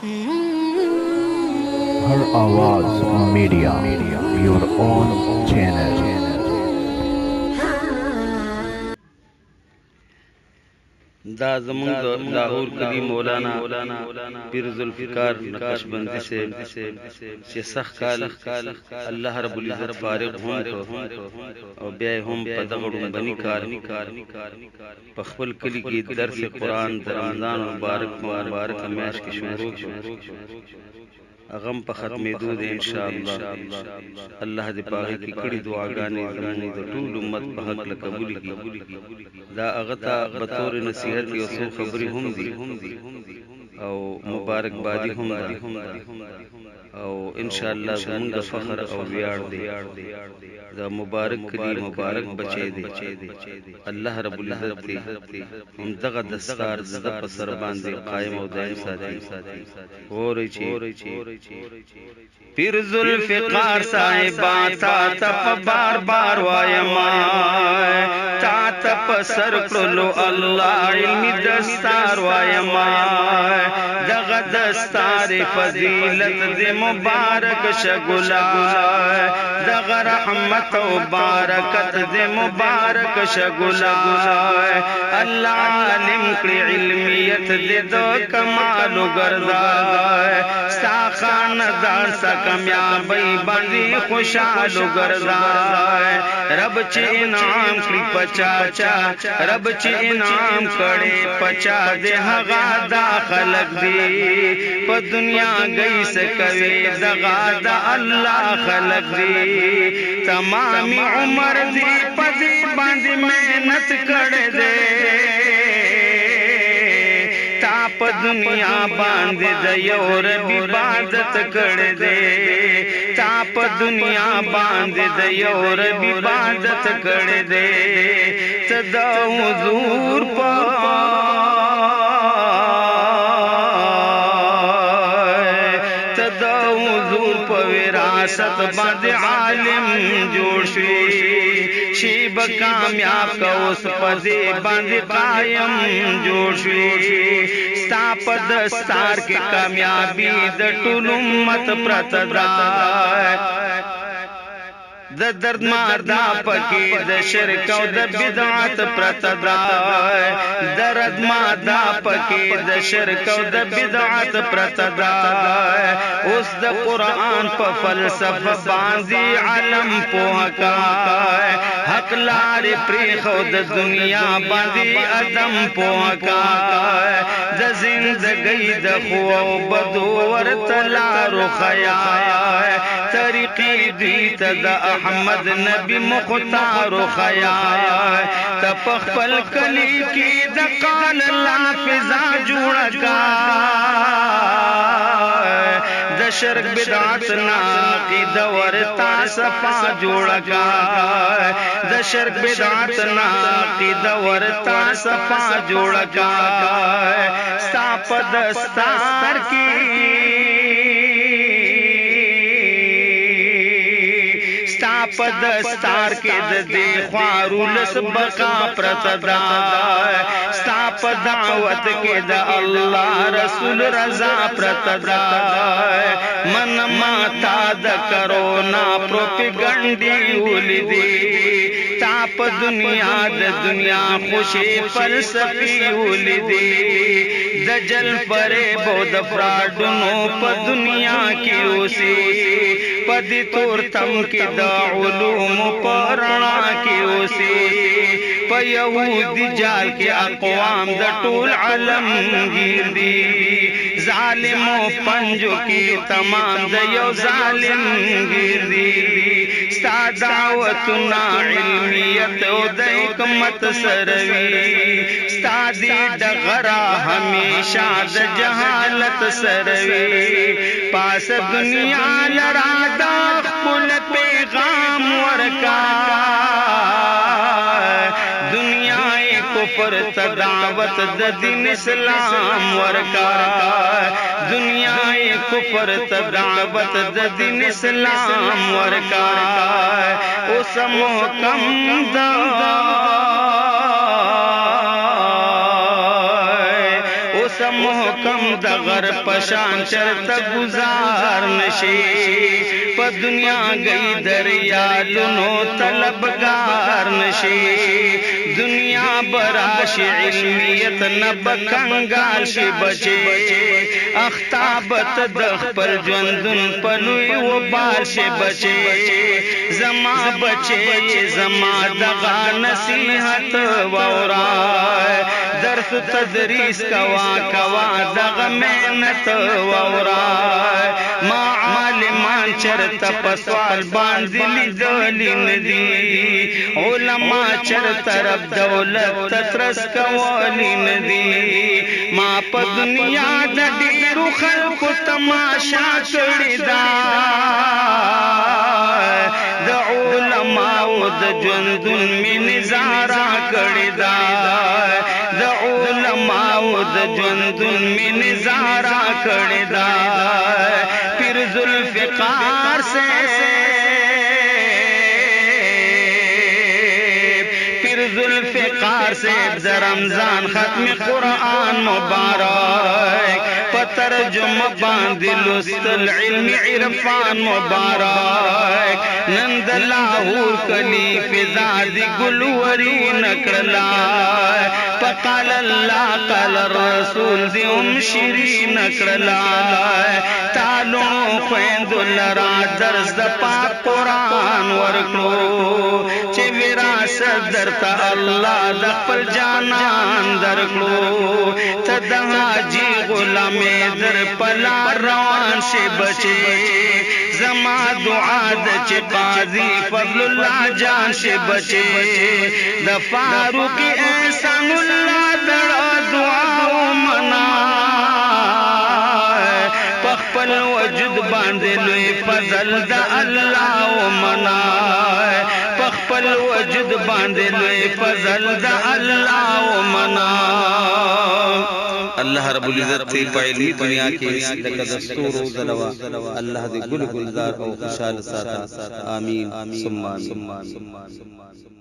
हर आवाज media your own channel. دا زمونږ د لاهور کلی مولانا پیر ذوالفقار نقشبندي سے چې سخت کال الله رب العزت فارغ هم او بیا هم په دغه ډومبني کال په خپل کلی کې درس قرآن د رمضان مبارک میاشت کې شروع کړ. اغم په ختمېدو دی ان شاء الله. الله دې پاغي کې کړي دعاګانې زموږ د ټول امت په حق له قبول کړي. دا هغه ته به طور نصیحت یو څو خبرې هم دي او مبارک بادي هم ده او ان شاء الله زموږ د فخر او ویاړ دی. دا مبارک کلی مبارک بچی دی. الله رب العزت دی هم دغه دستار د په سر باندې قائم او دائم ساتي. اوري چې پیر ذوالفقار صاحبا تا تپ بار بار وایما تا تپ سر کړلو الله علمي دستار وایما دغه دستار فضیلت دې مبارک شګلا دغه رحمت او برکت دې مبارک شګلا الله عالم کړي علمیت دې د کمال ګرځا ستا خاندان سا کامیابی باندې خوشاله ګرځا رب چې انعام کړي پچا رب چې انعام کړي پچا دې هغه دا خلق دی په دنیا گئی سکوي دغه دا الله خلق دی تمام عمر دی پدې باندې محنت کړي دې تا په دنیا باندې د یو رب عبادت کړي دې تا په دنیا باندې د یو رب عبادت کړي دې صدا حضور په وراثت باندې عالم جوړ شي شي کامیاب کا اوس پدې باندې قائم جوړ شي ستا په دستار کې کامیابی د ټول امت پرتدا د درد ماردا پکې د شرک او د بدعت پرتدا درد ماردا پکې د شرک او د بدعت پرتدا اوس د قرآن په فلسفه باندې علم پوهکا حق لار پری خو د دنیا باندې ادم پوهکا د زندګۍ د خو او بدو ورتلار خیا طریقې دې ته د احمد نبی مختار خیا تپخپل کلی کی د قال الله فضا جوړ کا د شرک بدعت نا عقیده ورتا صفا جوړ کا د شرک بدعت نا عقیده ورتا صفا جوړ کا ستا په دستار کی په دستار کې د دې خوارو لسبقا پرتدا ستا په دعوت کې د الله رسول رضا پرتدا من ماتا د کرونا پروپیګنډي ولیدي تا په دنیا د دنیا خوشي فلسفي ولیدي دجل پرې بود فراډونو په دنیا کې اوسي پدې تور تم کې د علوم پرانا کې اوسي په يهودي جال کې اقوام د ټول علم گیر دي ظالم پنجو کې تمام د یو ظالم گیر دي ستا دعوتنا علمیت او د حکمت سروي ستا دې ډغرا همیشه د جهالت سروي پاس دنیا لرا دا خپل پیغام ورکا دنیا کفر تدعوت د دین اسلام ورکا دنیا کفر تدعوت د دین اسلام ورکا اوس محکم دا اوس محکم کم د غر پشان چرته گزار نشي په دنیا گئی دریالونو طلبگار نشي دنیا براش علمیت نبکنگال شي بچي اختابت د خپل ژوندون پلوي و بال شي بچي زما بچي زما دغه نصیحت وورای درس تدریس کوا دغه محنت وورای ما عالمان چرته په سوال باندې لیدلی ندي علما چرته رب دولت تترس کولی ندي ما په دنیا د ډیرو خلکو تماشا کړی دا د علماو د ژوندون مې نظاره کړی دا د علماو د ژوندون مې نظاره کړی دا پیر ذوالفقار سے ذوالفقار سے رمضان ختم قرآن مبارک پترجمه باندې لوستل علم عرفان مبارک نند لاهور کلی فضا دی ګلوري نکړلا فقال الله قال الرسول دی شری نکړلا تعالو خويند لرا درس د پاک قرآن ورکړو چې وراثت درته الله د خپل جانان درکړو ته د حاجی غلام در پلا روان شي بچي زما دعا د چې قاضي فضل الله جان شي بچي د فاروق احسان الله دړه دعا ومنا خپل وجود باندې لوی فضل د الله ومنا خپل وجود باندې لوی فضل د الله ومنا الله رب العزت ته پایلی دنیا کې لکه دستور زلوا الله دې ګل ګلزار او خوشاله ساته آمین ثم آمین